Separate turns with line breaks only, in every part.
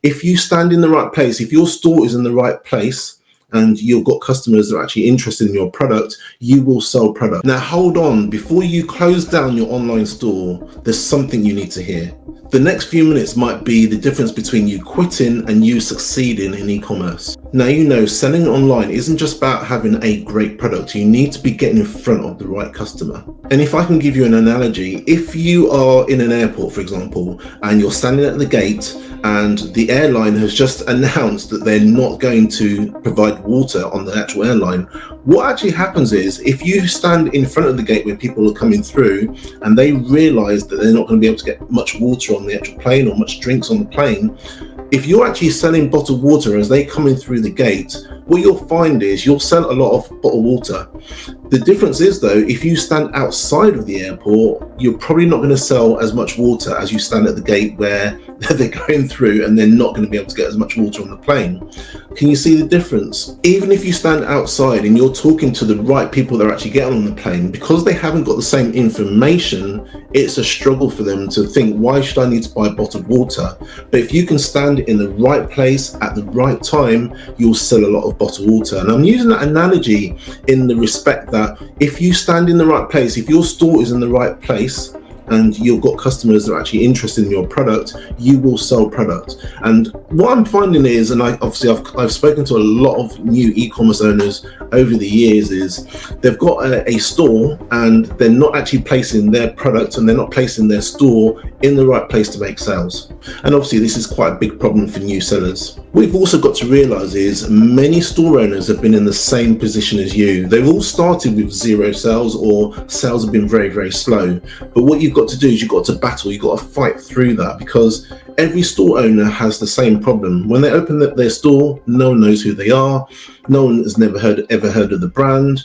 If you stand in the right place, if your store is in the right place, and you've got customers that are actually interested in your product, you will sell product. Now hold on, before you close down your online store, there's something you need to hear. The next few minutes might be the difference between you quitting and you succeeding in e-commerce. Now you know selling online isn't just about having a great product, you need to be getting in front of the right customer. And if I can give you an analogy, if you are in an airport, for example, and you're standing at the gate and the airline has just announced that they're not going to provide water on the actual airline, what actually happens is if you stand in front of the gate where people are coming through and they realize that they're not going to be able to get much water on the actual plane or much drinks on the plane, if you're actually selling bottled water as they come in through the gate, what you'll find is you'll sell a lot of bottled water. The difference is though, if you stand outside of the airport, you're probably not going to sell as much water as you stand at the gate where they're going through and they're not going to be able to get as much water on the plane. Can you see the difference? Even if you stand outside and you're talking to the right people that are actually getting on the plane, because they haven't got the same information, it's a struggle for them to think, why should I need to buy bottled water? But if you can stand in the right place at the right time, you'll sell a lot of bottled water. And I'm using that analogy in the respect that if you stand in the right place, if your store is in the right place, and you've got customers that are actually interested in your product, you will sell product. And what I'm finding is, and I've spoken to a lot of new e-commerce owners over the years, is they've got a store and they're not actually placing their product and they're not placing their store in the right place to make sales. And obviously this is quite a big problem for new sellers. What we've also got to realize is many store owners have been in the same position as you. They've all started with zero sales or sales have been very, very slow. But what you've got to do is you've got to battle, you've got to fight through that, because every store owner has the same problem. When they open their store, no one knows who they are. No one has ever heard of the brand.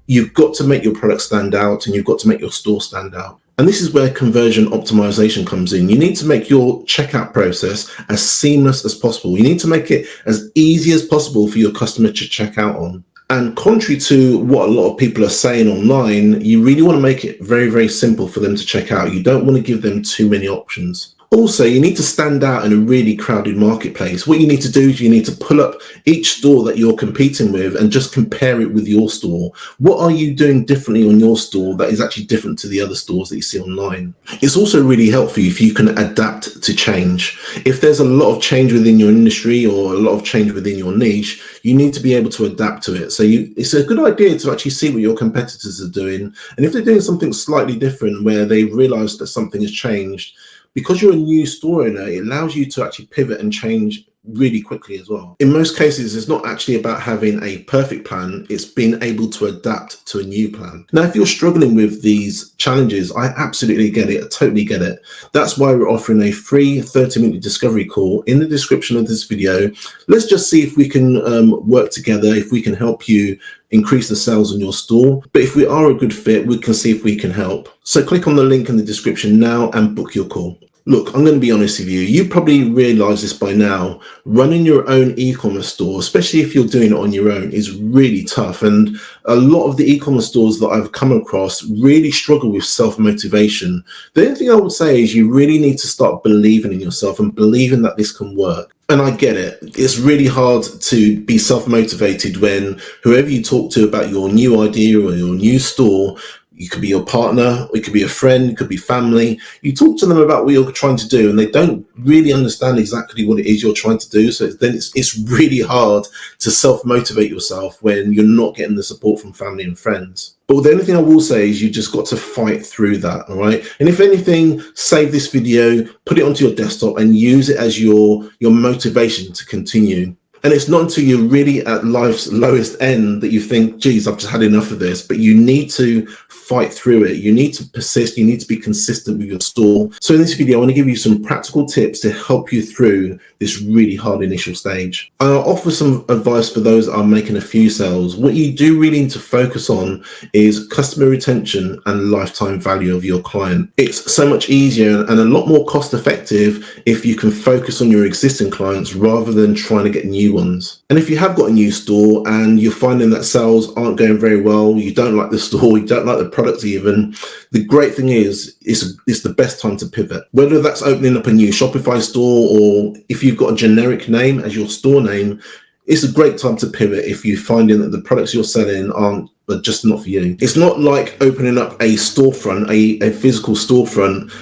You've got to make your product stand out and you've got to make your store stand out. And this is where conversion optimization comes in. You need to make your checkout process as seamless as possible. You need to make it as easy as possible for your customer to check out on. And contrary to what a lot of people are saying online, you really want to make it very, very simple for them to check out. You don't want to give them too many options. Also, you need to stand out in a really crowded marketplace. What you need to do is you need to pull up each store that you're competing with and just compare it with your store. What are you doing differently on your store that is actually different to the other stores that you see online? It's also really helpful if you can adapt to change. If there's a lot of change within your industry or a lot of change within your niche, you need to be able to adapt to it. So it's a good idea to actually see what your competitors are doing. And if they're doing something slightly different where they realize that something has changed, because you're a new store owner, it allows you to actually pivot and change really quickly as well. In most cases, it's not actually about having a perfect plan, it's being able to adapt to a new plan. Now, if you're struggling with these challenges, I absolutely get it, I totally get it. That's why we're offering a free 30-minute discovery call in the description of this video. Let's just see if we can work together, if we can help you increase the sales in your store. But if we are a good fit, we can see if we can help. So click on the link in the description now and book your call. Look, I'm going to be honest with you. You probably realize this by now. Running your own e-commerce store, especially if you're doing it on your own, is really tough. And a lot of the e-commerce stores that I've come across really struggle with self-motivation. The only thing I would say is you really need to start believing in yourself and believing that this can work. And I get it. It's really hard to be self-motivated when whoever you talk to about your new idea or your new store, it could be your partner, it could be a friend, it could be family. You talk to them about what you're trying to do and they don't really understand exactly what it is you're trying to do. So then it's really hard to self-motivate yourself when you're not getting the support from family and friends. But the only thing I will say is you just got to fight through that, all right? And if anything, save this video, put it onto your desktop and use it as your motivation to continue. And it's not until you're really at life's lowest end that you think, geez, I've just had enough of this. But you need to fight through it. You need to persist. You need to be consistent with your store. So in this video, I want to give you some practical tips to help you through this really hard initial stage. I'll offer some advice for those that are making a few sales. What you do really need to focus on is customer retention and lifetime value of your client. It's so much easier and a lot more cost effective if you can focus on your existing clients rather than trying to get new new ones. And if you have got a new store and you're finding that sales aren't going very well, you don't like the store, you don't like the product even, the great thing is it's the best time to pivot. Whether that's opening up a new Shopify store or if you've got a generic name as your store name, it's a great time to pivot if you're finding that the products you're selling aren't just not for you. It's not like opening up a storefront, a physical storefront,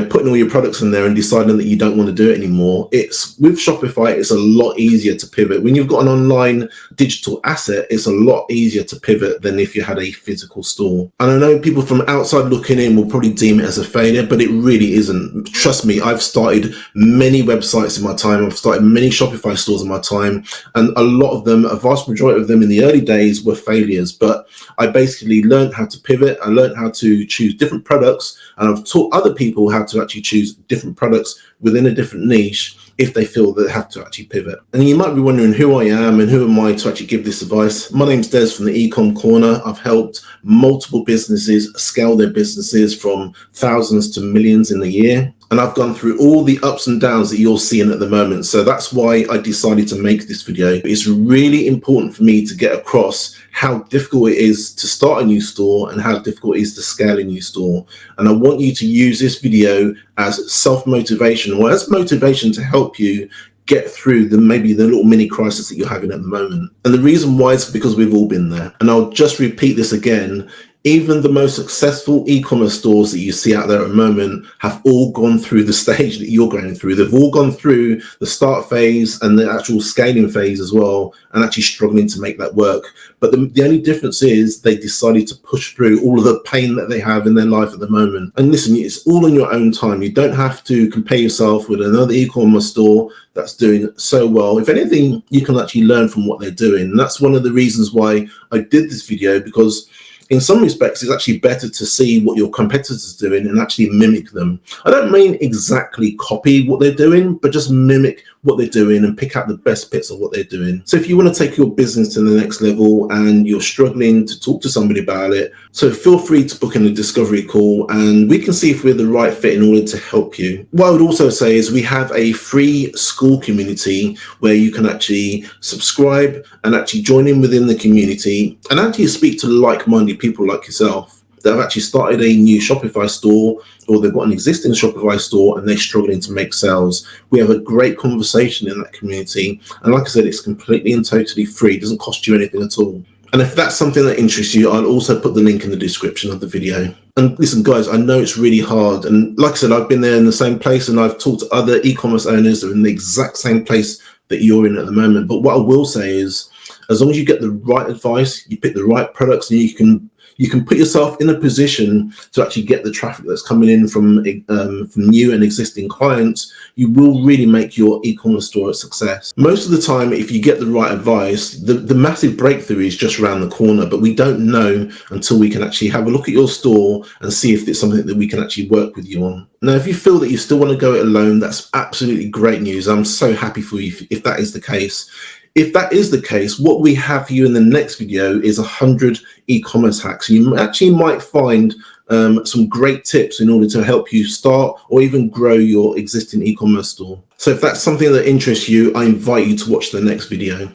putting all your products in there and deciding that you don't want to do it anymore. It's with Shopify, it's a lot easier to pivot. When you've got an online digital asset, it's a lot easier to pivot than if you had a physical store. And I know people from outside looking in will probably deem it as a failure, but it really isn't. Trust me, I've started many websites in my time. I've started many Shopify stores in my time, and a lot of them, a vast majority of them in the early days were failures. But I basically learned how to pivot. I learned how to choose different products, and I've taught other people how to actually choose different products within a different niche if they feel they have to actually pivot. And you might be wondering who I am and who am I to actually give this advice. My name's Des from the Ecom Corner. I've helped multiple businesses scale their businesses from thousands to millions in a year. And I've gone through all the ups and downs that you're seeing at the moment. So that's why I decided to make this video. It's really important for me to get across how difficult it is to start a new store and how difficult it is to scale a new store. And I want you to use this video as self-motivation or as motivation to help you get through maybe the little mini crisis that you're having at the moment. And the reason why is because we've all been there. And I'll just repeat this again. Even the most successful e-commerce stores that you see out there at the moment have all gone through the stage that you're going through. They've all gone through the start phase and the actual scaling phase as well, and actually struggling to make that work. But the only difference is they decided to push through all of the pain that they have in their life at the moment. And listen, it's all in your own time. You don't have to compare yourself with another e-commerce store that's doing so well. If anything, you can actually learn from what they're doing. And that's one of the reasons why I did this video, because in some respects, it's actually better to see what your competitors are doing and actually mimic them. I don't mean exactly copy what they're doing, but just mimic what they're doing and pick out the best bits of what they're doing. So if you want to take your business to the next level and you're struggling to talk to somebody about it, so feel free to book in a discovery call and we can see if we're the right fit in order to help you. What I would also say is we have a free school community where you can actually subscribe and actually join in within the community and actually speak to like-minded people like yourself that have actually started a new Shopify store, or they've got an existing Shopify store and they're struggling to make sales. We have a great conversation in that community. And like I said, it's completely and totally free. It doesn't cost you anything at all. And if that's something that interests you, I'll also put the link in the description of the video. And listen, guys, I know it's really hard. And like I said, I've been there in the same place and I've talked to other e-commerce owners that are in the exact same place that you're in at the moment. But what I will say is, as long as you get the right advice, you pick the right products, and you can put yourself in a position to actually get the traffic that's coming in from new and existing clients, you will really make your e-commerce store a success. Most of the time, if you get the right advice, the massive breakthrough is just around the corner, but we don't know until we can actually have a look at your store and see if it's something that we can actually work with you on. Now, if you feel that you still want to go it alone, that's absolutely great news. I'm so happy for you if that is the case. If that is the case, what we have for you in the next video is 100 e-commerce hacks. You actually might find some great tips in order to help you start or even grow your existing e-commerce store. So if that's something that interests you, I invite you to watch the next video.